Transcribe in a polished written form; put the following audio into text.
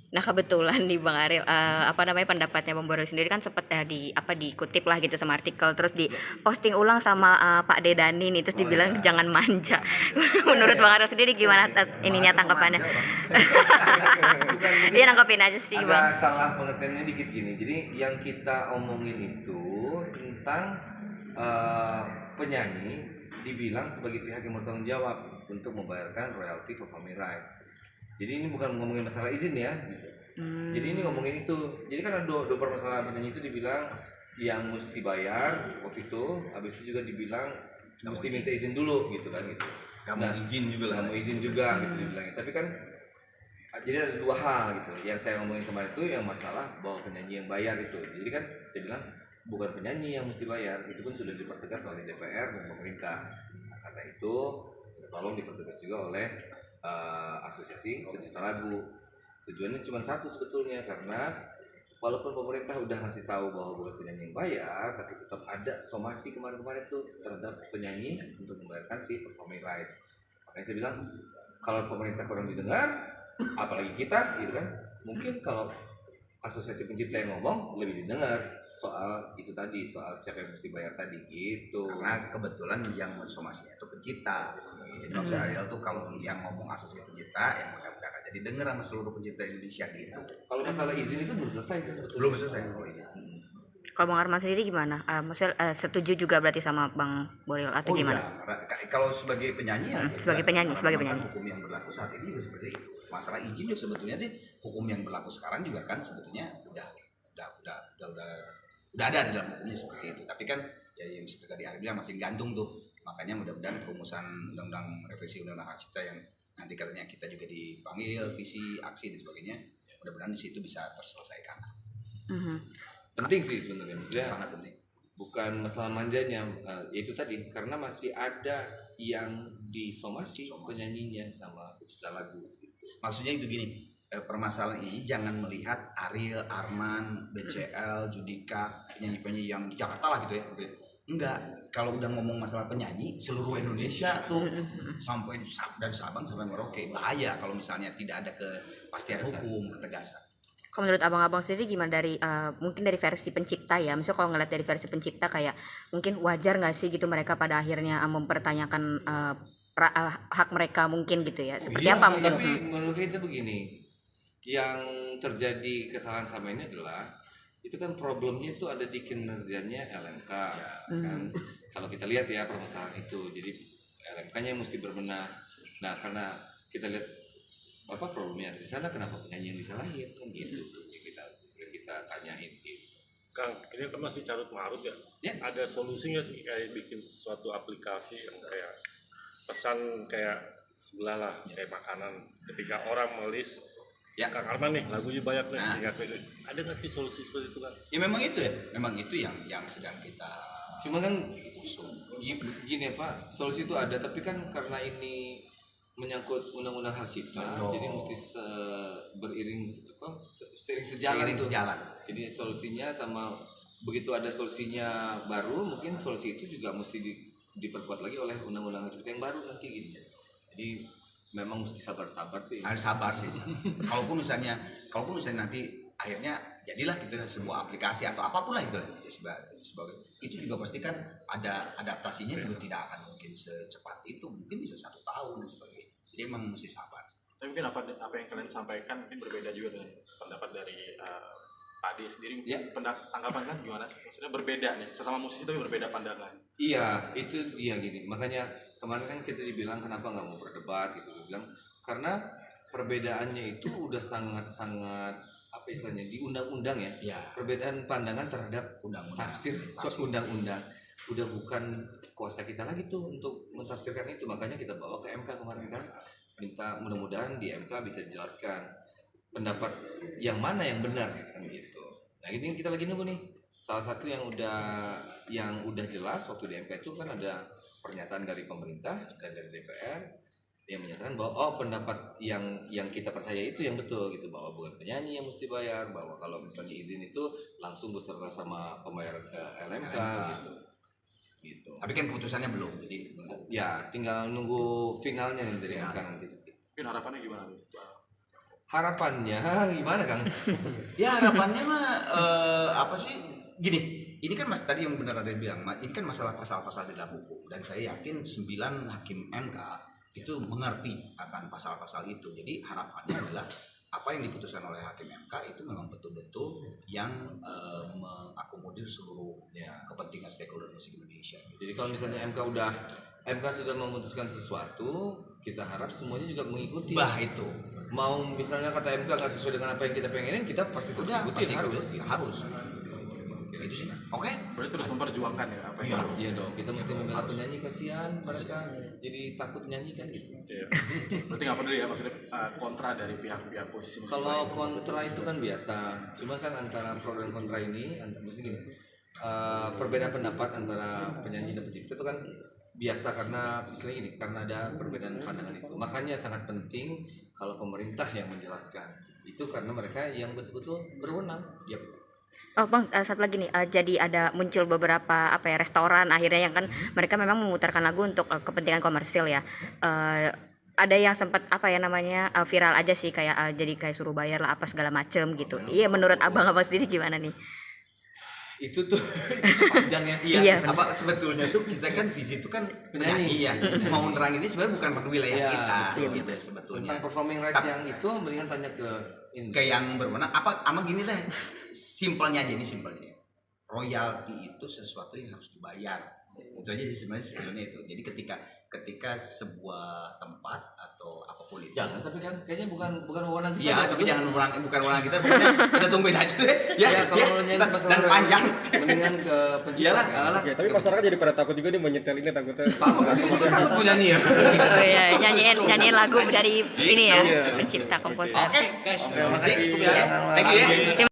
Nah kebetulan nih Bang Ariel, apa namanya pendapatnya Bang Boril sendiri kan sempat dikutip lah gitu sama artikel, terus di Ya. posting ulang sama Pak Dedani nih, terus Oh dibilang ya, jangan manja. jangan manja. Menurut Ya, Bang Ariel sendiri gimana ininya manja tanggapannya? memanja orang. Bukan, jadi Dia nanggepin aja sih ada Bang. salah pengertiannya dikit gini. Jadi yang kita omongin itu tentang eh, penyanyi dibilang sebagai pihak yang bertanggung jawab untuk membayarkan royalti performing rights. Jadi ini bukan ngomongin masalah izin ya, gitu. Jadi ini ngomongin itu. Jadi kan ada dua permasalahan. Penyanyi itu dibilang yang mesti bayar waktu itu, habis itu juga dibilang mesti minta izin dulu gitu kan gitu. Gak mau izin juga lah. Gak mau izin juga gitu dibilangnya. Tapi kan jadi ada dua hal gitu. Yang saya ngomongin kemarin itu yang masalah bahwa penyanyi yang bayar itu. Jadi kan saya bilang bukan penyanyi yang mesti bayar, itu pun sudah dipertegas oleh DPR dan pemerintah. Nah, karena itu tolong dipertegas juga oleh asosiasi pencipta lagu. Tujuannya cuma satu sebetulnya, karena walaupun pemerintah udah ngasih tahu bahwa bukan penyanyi yang bayar, tapi tetap ada somasi kemarin-kemarin tuh terhadap penyanyi untuk membayarkan si performing rights. Makanya saya bilang kalau pemerintah kurang didengar, apalagi kita gitu kan, mungkin kalau asosiasi pencipta yang ngomong lebih didengar soal itu tadi, soal siapa yang mesti bayar tadi gitu. Karena kebetulan yang mensomasinya itu pencipta. Jadi maksud Ariel tuh kalau yang ngomong asosiasi pencipta, yang mudah-mudahan aja didengar sama seluruh pencipta Indonesia gitu. Kalau masalah izin itu belum selesai sih sebetulnya. Belum selesai kalau izin. Kalau Bang Arman sendiri gimana? Maksudnya setuju juga berarti sama Bang Boril atau Oh gimana? iya, kalau sebagai penyanyi ya, Sebagai jelas. penyanyi, Karena sebagai memang kan penyanyi. hukum yang berlaku saat ini juga seperti itu. Masalah izin juga sebetulnya sih hukum yang berlaku sekarang juga kan sebetulnya udah ada di dalam hukumnya seperti itu. Tapi kan ya yang seperti tadi Ari bilang masih gantung tuh. Makanya mudah-mudahan perumusan undang-undang revisi undang-undang hak cipta yang nanti katanya kita juga dipanggil visi aksi dan sebagainya, mudah-mudahan di situ bisa terselesaikan. Penting sih sebenarnya, maksudnya Sangat penting. bukan masalah manjanya, itu tadi karena masih ada yang disomasi penyanyinya sama pencipta lagu gitu. Maksudnya itu gini, permasalahan ini jangan melihat Ariel, Arman, BCL, Judika, penyanyi-penyanyi yang di Jakarta lah gitu ya. Enggak, kalau udah ngomong masalah penyanyi seluruh Indonesia tuh sampai dari Sabang sampai Merauke, bahaya kalau misalnya tidak ada kepastian hukum, ketegasan. Kalau menurut abang-abang sendiri gimana dari mungkin dari versi pencipta ya, misalnya kalau ngeliat dari versi pencipta kayak mungkin wajar nggak sih gitu mereka pada akhirnya mempertanyakan hak mereka mungkin gitu ya, seperti Iya, apa mungkin? tapi menurut kita begini, yang terjadi kesalahan sama ini adalah itu kan problemnya itu ada di kinerjanya LMK kan. Kalau kita lihat ya permasalahan itu, jadi LMK-nya yang mesti berbenah. Nah, karena kita lihat apa problemnya di sana, kenapa penyanyi yang disalahin kan gitu tuh yang kita tanyain gitu. Kang, ini kan masih carut marut ya. Ya. Ada solusi nggak sih kayak bikin suatu aplikasi yang kayak pesan kayak sebelah lah, kayak makanan. Ketika orang melis, Ya. Kang Arman nih lagunya banyak nih, Nah. ada nggak sih solusi seperti itu kan? Ya memang itu ya, memang itu yang sedang kita Cuma kan usung. gini Pak, solusi itu ada, tapi kan karena ini menyangkut undang-undang hak cipta, Betul. jadi mesti seiring sejalan Seiring tuh. sejalan. Jadi solusinya sama begitu ada solusinya baru, mungkin solusi itu juga mesti diperkuat lagi oleh undang-undang hak cipta yang baru nanti gitu. Jadi memang mesti sabar-sabar sih. Harus sabar sih. kalaupun misalnya nanti akhirnya jadilah gitu ya, sebuah aplikasi atau apapun lah itu sebagai itu juga pasti kan ada adaptasinya juga tidak akan mungkin secepat itu, mungkin bisa 1 tahun dan sebagainya. Jadi emang mesti sabar. Tapi mungkin apa yang kalian sampaikan mungkin berbeda juga dengan pendapat dari Pak Adi sendiri. Ya. Tanggapan kan gimana sih? Maksudnya berbeda nih, sesama musisi tapi berbeda pandangan. Iya, itu dia gini. Makanya kemarin kan kita dibilang kenapa nggak mau berdebat gitu. Gue bilang karena perbedaannya itu udah sangat-sangat apa istilahnya di undang-undang ya. Iya. Perbedaan pandangan terhadap Undang-undang. tafsir undang-undang udah bukan kuasa kita lagi tuh untuk mentafsirkan itu. Makanya kita bawa ke MK kemarin kan. Minta mudah-mudahan di MK bisa dijelaskan pendapat yang mana yang benar kan gitu. Nah, ini kita lagi nunggu nih. Salah satu yang udah jelas waktu di MK itu kan ada pernyataan dari pemerintah dan dari DPR yang menyatakan bahwa pendapat yang kita percaya itu yang betul gitu, bahwa bukan penyanyi yang mesti bayar, bahwa kalau misalnya izin itu langsung beserta sama pembayaran ke LMK gitu. Tapi kan keputusannya belum, jadi Ya tinggal nunggu finalnya nih dari MK nanti. Mungkin harapannya gimana? Harapannya gimana Kang? Ya harapannya mah apa sih? Gini, ini kan mas tadi yang benar ada bilang, ini kan masalah pasal-pasal di dalam hukum dan saya yakin 9 hakim MK itu mengerti akan pasal-pasal itu. Jadi harapannya adalah apa yang diputuskan oleh hakim MK itu memang betul-betul yang mengakomodir seluruh kepentingan stakeholder musik Indonesia. Jadi kalau misalnya MK sudah memutuskan sesuatu, kita harap semuanya juga mengikuti. Bah itu. Mau misalnya kata MK nggak sesuai dengan apa yang kita pengenin, kita pasti terus Udah, ikutin, pasti harus. Itu sih. Oke. Berarti terus memperjuangkan ya apa yang Iya dong, kita mesti membela penyanyi, kasihan mereka jadi takut nyanyikan gitu. Iya. Berarti nggak peduli ya maksudnya kontra dari pihak-pihak posisi musik Kalau lain. kontra itu kan biasa, cuma kan antara pro dan kontra ini, mesti gini, perbedaan pendapat antara penyanyi dan pencipta itu kan biasa karena misalnya gini, karena ada perbedaan pandangan itu. Makanya sangat penting kalau pemerintah yang menjelaskan itu karena mereka yang betul-betul berwenang. Yap. Oh bang, satu lagi nih, jadi ada muncul beberapa restoran akhirnya yang kan mereka memang memutarkan lagu untuk kepentingan komersil ya. Ada yang sempat viral aja sih kayak jadi kayak suruh bayar lah apa segala macem gitu. Iya, menurut abang sendiri gimana nih? Itu tuh itu panjang ya. Iya. Apa sebetulnya tuh kita kan visi itu kan penyanyi ya. Mau nerang ini sebenarnya bukan pada wilayah Iya, kita betul. gitu sebetulnya. Tentang performing rights yang itu mendingan tanya ke ini. Ke yang berwenang apa ama gini lah. Simpelnya aja, ini simpelnya. Royalti itu sesuatu yang harus dibayar. Itu aja sih sebenarnya itu. Jadi ketika sebuah tempat atau apapun itu. Jangan, tapi kan kayaknya bukan wewenang kita. Iya, tapi jangan bukan wewenang kita, pokoknya kita tungguin aja deh. Ya, kalau nyanyi masalah dan panjang. mendingan ke pencipta. Iyalah, kan? alah. Ya, tapi masyarakat jadi pada takut juga nih menyetel ini takutnya. Sama kan kita takut punya nih ya. Oh iya, nyanyiin lagu dari ini ya, pencipta komposer. Oke, guys. Thank you ya.